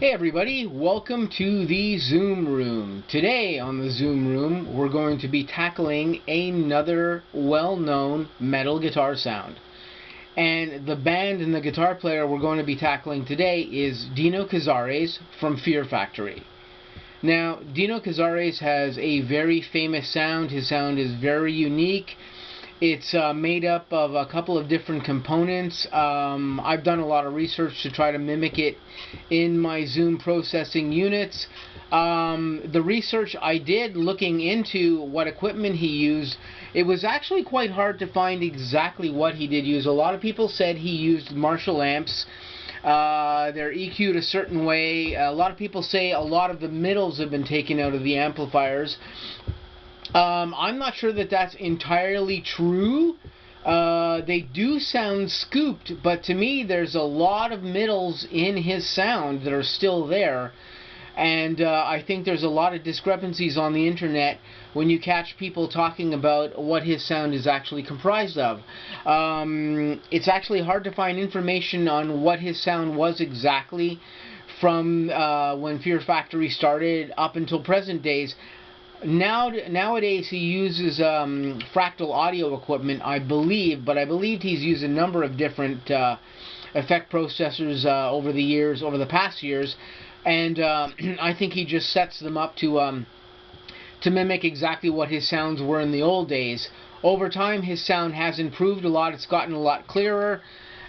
Hey everybody, welcome to the Zoom Room. Today on the Zoom Room we're going to be tackling another well-known metal guitar sound. And the band and the guitar player we're going to be tackling today is Dino Cazares from Fear Factory. Now, Dino Cazares has a very famous sound. His sound is very unique. It's made up of a couple of different components. I've done a lot of research to try to mimic it in my Zoom processing units. The research I did looking into what equipment he used, it was actually quite hard to find exactly what he did use. A lot of people said he used Marshall amps. They're EQ'd a certain way. A lot of people say a lot of the middles have been taken out of the amplifiers. I'm not sure that that's entirely true. They do sound scooped, but to me there's a lot of middles in his sound that are still there. And I think there's a lot of discrepancies on the internet when you catch people talking about what his sound is actually comprised of. It's actually hard to find information on what his sound was exactly from when Fear Factory started up until present days. Nowadays he uses fractal audio equipment, I believe, but I believe he's used a number of different effect processors over the past years, and I think he just sets them up to mimic exactly what his sounds were in the old days. Over time his sound has improved a lot. It's gotten a lot clearer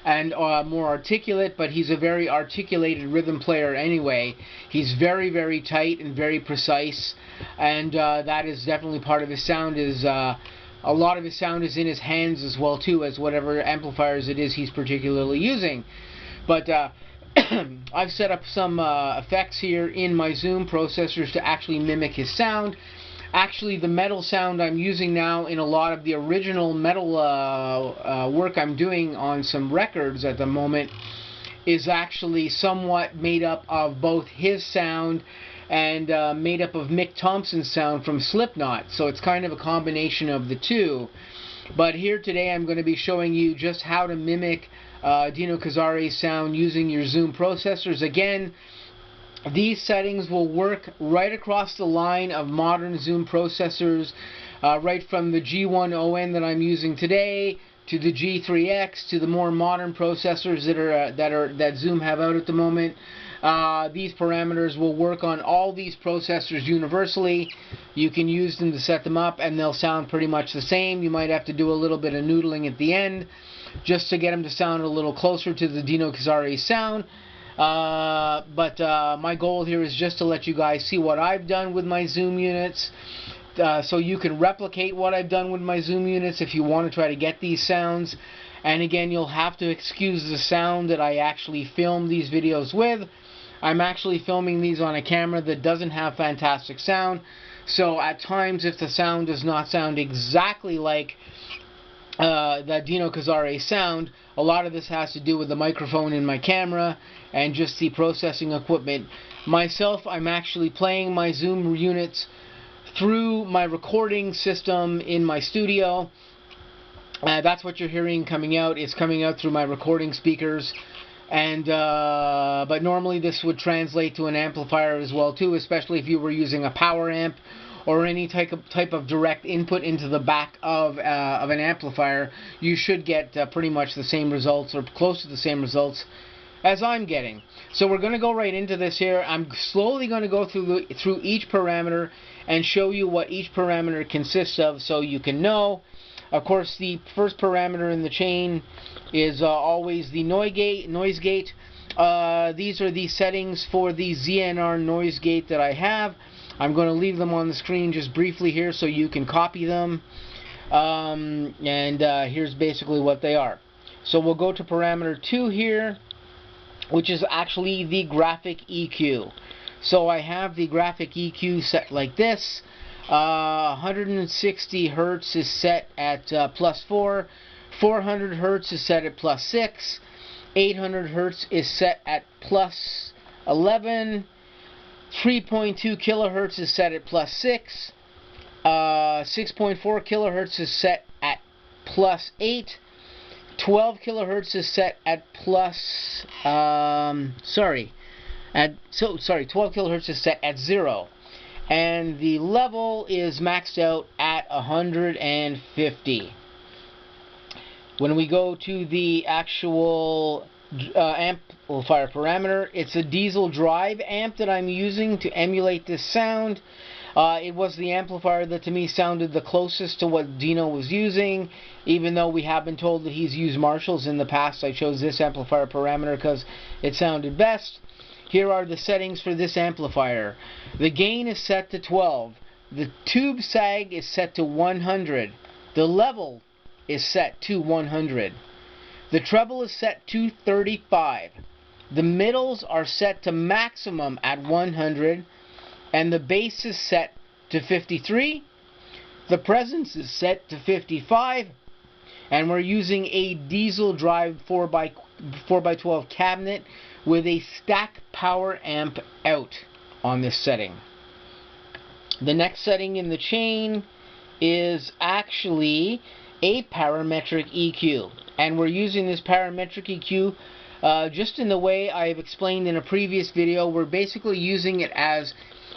and more articulate, but he's a very articulated rhythm player anyway. He's very, very tight and very precise, and that is definitely part of his sound. A lot of his sound is in his hands as well too, as whatever amplifiers it is he's particularly using. But I've set up some effects here in my Zoom processors to actually mimic his sound. Actually, the metal sound I'm using now in a lot of the original metal work I'm doing on some records at the moment is actually somewhat made up of both his sound and made up of Mick Thompson's sound from Slipknot. So it's kind of a combination of the two. But here today I'm going to be showing you just how to mimic Dino Cazares' sound using your Zoom processors. Again, these settings will work right across the line of modern Zoom processors, right from the G1ON that I'm using today to the G3X to the more modern processors that Zoom have out at the moment. These parameters will work on all these processors universally. You can use them to set them up and they'll sound pretty much the same. You might have to do a little bit of noodling at the end just to get them to sound a little closer to the Dino Cazares sound. But my goal here is just to let you guys see what I've done with my Zoom units, so you can replicate what I've done with my Zoom units if you want to try to get these sounds. And again, you'll have to excuse the sound that I actually film these videos with. I'm actually filming these on a camera that doesn't have fantastic sound, so at times if the sound does not sound exactly like that Dino Cazares sound, a lot of this has to do with the microphone in my camera and just the processing equipment. Myself, I'm actually playing my Zoom units through my recording system in my studio. That's what you're hearing coming out. It's coming out through my recording speakers. And but normally this would translate to an amplifier as well too, especially if you were using a power amp or any type of direct input into the back of an amplifier. You should get pretty much the same results, or close to the same results as I'm getting. So we're going to go right into this here. I'm slowly going to go through each parameter and show you what each parameter consists of, so you can know. Of course, the first parameter in the chain is always the noise gate. These are the settings for the ZNR noise gate that I have. I'm going to leave them on the screen just briefly here so you can copy them. Here's basically what they are. So we'll go to parameter 2 here, which is actually the graphic EQ. So I have the graphic EQ set like this. 160 Hertz is set at +4. 400 Hertz is set at +6. 800 Hertz is set at +11. 3.2 kilohertz is set at +6. 6.4 kilohertz is set at +8. 12 kilohertz is set at 12 kilohertz is set at 0. And the level is maxed out at 150. When we go to the actual amplifier parameter, it's a diesel drive amp that I'm using to emulate this sound. It was the amplifier that to me sounded the closest to what Dino was using. Even though we have been told that he's used Marshalls in the past, I chose this amplifier parameter because it sounded best. Here are the settings for this amplifier. The gain is set to 12. The tube sag is set to 100. The level is set to 100. The treble is set to 35. The middles are set to maximum at 100. And the bass is set to 53. The presence is set to 55. And we're using a diesel drive 4x12 cabinet with a stack power amp out on this setting. The next setting in the chain is actually a parametric EQ. And we're using this parametric EQ just in the way I've explained in a previous video. We're basically using it as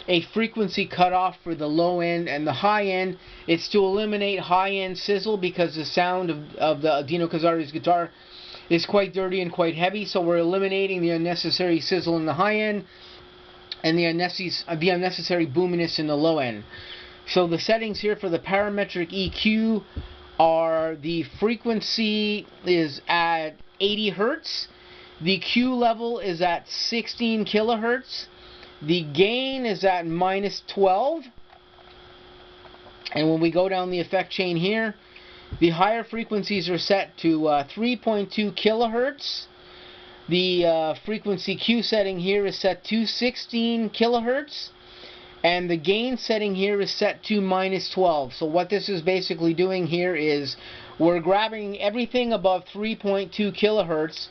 a frequency cutoff for the low end and the high end. It's to eliminate high end sizzle because the sound of the Dino Cazares guitar is quite dirty and quite heavy, so we're eliminating the unnecessary sizzle in the high end and the unnecessary boominess in the low end. So the settings here for the parametric EQ are: the frequency is at 80 Hertz, the Q level is at 16 kilohertz, the gain is at -12, and when we go down the effect chain here, the higher frequencies are set to 3.2 kilohertz. The frequency Q setting here is set to 16 kilohertz. And the gain setting here is set to -12. So what this is basically doing here is we're grabbing everything above 3.2 kilohertz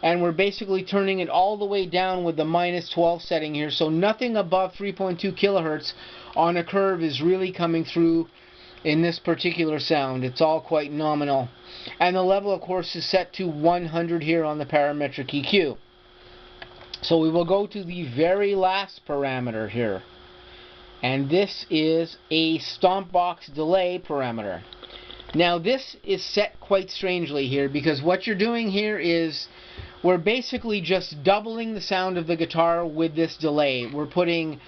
and we're basically turning it all the way down with the -12 setting here. So nothing above 3.2 kilohertz on a curve is really coming through in this particular sound. It's all quite nominal. And the level, of course, is set to 100 here on the parametric EQ. So we will go to the very last parameter here. And this is a stomp box delay parameter. Now this is set quite strangely here, because what you're doing here is we're basically just doubling the sound of the guitar with this delay. We're putting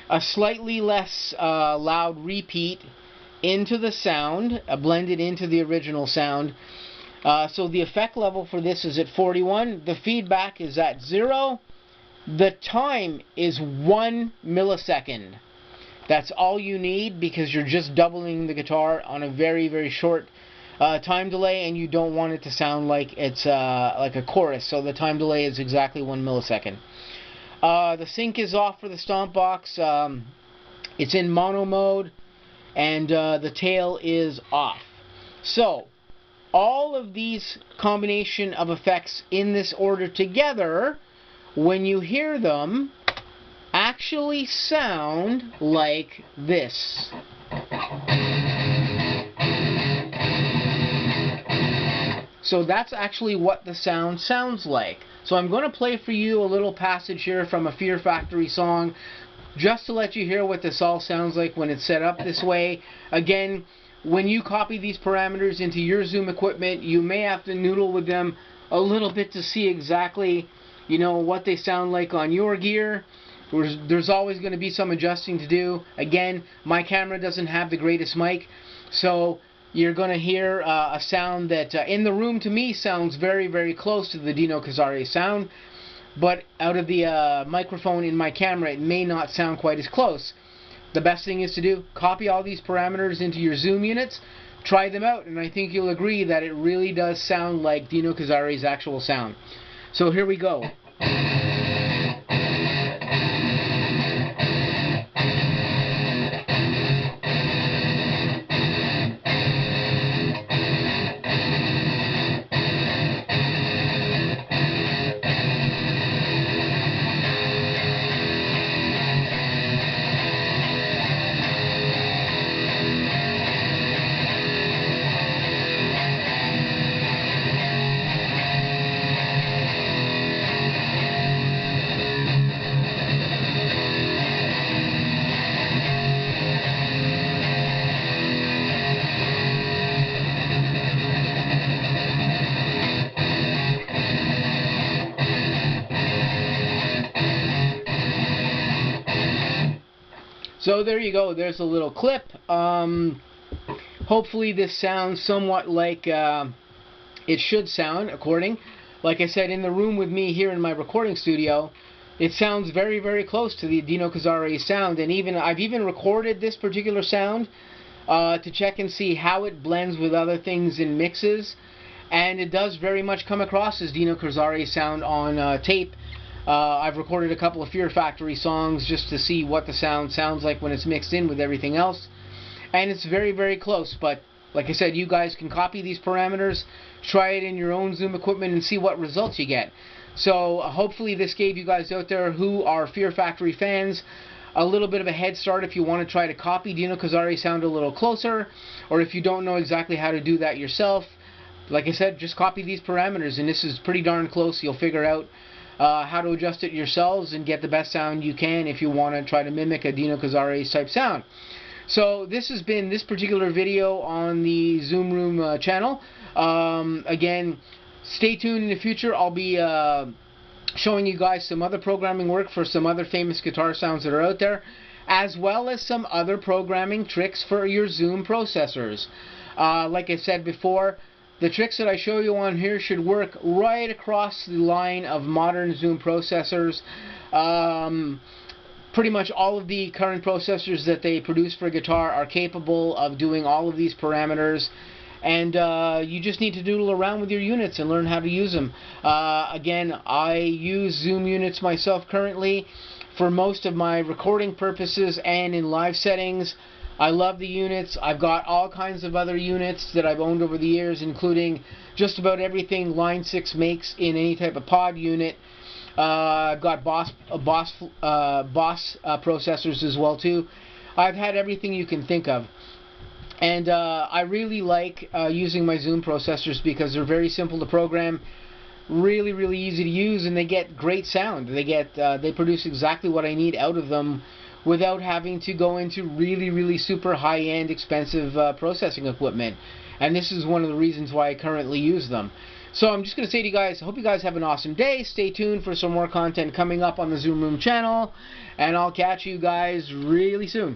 a slightly less loud repeat into the sound, blended into the original sound. So the effect level for this is at 41. The feedback is at 0. The time is 1 millisecond. That's all you need, because you're just doubling the guitar on a very, very short time delay, and you don't want it to sound like it's like a chorus. So the time delay is exactly 1 millisecond. The sync is off for the stomp box. It's in mono mode, and the tail is off. So all of these combination of effects in this order together, when you hear them, actually sound like this. So that's actually what the sound sounds like. So I'm going to play for you a little passage here from a Fear Factory song, just to let you hear what this all sounds like when it's set up this way. Again, when you copy these parameters into your Zoom equipment, you may have to noodle with them a little bit to see exactly, you know, what they sound like on your gear. There's always going to be some adjusting to do. Again, my camera doesn't have the greatest mic, so you're going to hear a sound that in the room to me sounds very, very close to the Dino Cazares sound, but out of the microphone in my camera it may not sound quite as close. The best thing is to do, copy all these parameters into your Zoom units, try them out, and I think you'll agree that it really does sound like Dino Cazares' actual sound. So here we go. So there you go. There's a little clip. Hopefully this sounds somewhat like it should sound, according. Like I said, in the room with me here in my recording studio, it sounds very, very close to the Dino Cazares sound. And I've even recorded this particular sound to check and see how it blends with other things in mixes. And it does very much come across as Dino Cazares sound on tape. I've recorded a couple of Fear Factory songs just to see what the sound sounds like when it's mixed in with everything else. And it's very, very close. But like I said, you guys can copy these parameters, try it in your own Zoom equipment, and see what results you get. So hopefully this gave you guys out there who are Fear Factory fans a little bit of a head start if you want to try to copy Dino Cazares sound a little closer, or if you don't know exactly how to do that yourself. Like I said, just copy these parameters, and this is pretty darn close. You'll figure out how to adjust it yourselves and get the best sound you can if you want to try to mimic a Dino Cazares type sound. So this has been this particular video on the Zoom Room channel. Again, stay tuned in the future. I'll be showing you guys some other programming work for some other famous guitar sounds that are out there, as well as some other programming tricks for your Zoom processors. Like I said before, the tricks that I show you on here should work right across the line of modern Zoom processors. Pretty much all of the current processors that they produce for guitar are capable of doing all of these parameters. And you just need to doodle around with your units and learn how to use them. Again, I use Zoom units myself currently for most of my recording purposes and in live settings. I love the units. I've got all kinds of other units that I've owned over the years, including just about everything Line 6 makes in any type of pod unit. I've got Boss processors as well too. I've had everything you can think of. And I really like using my Zoom processors because they're very simple to program, really, really easy to use, and they get great sound. They produce exactly what I need out of them without having to go into really, really super high-end, expensive processing equipment. And this is one of the reasons why I currently use them. So I'm just going to say to you guys, I hope you guys have an awesome day. Stay tuned for some more content coming up on the Zoom Room channel, and I'll catch you guys really soon.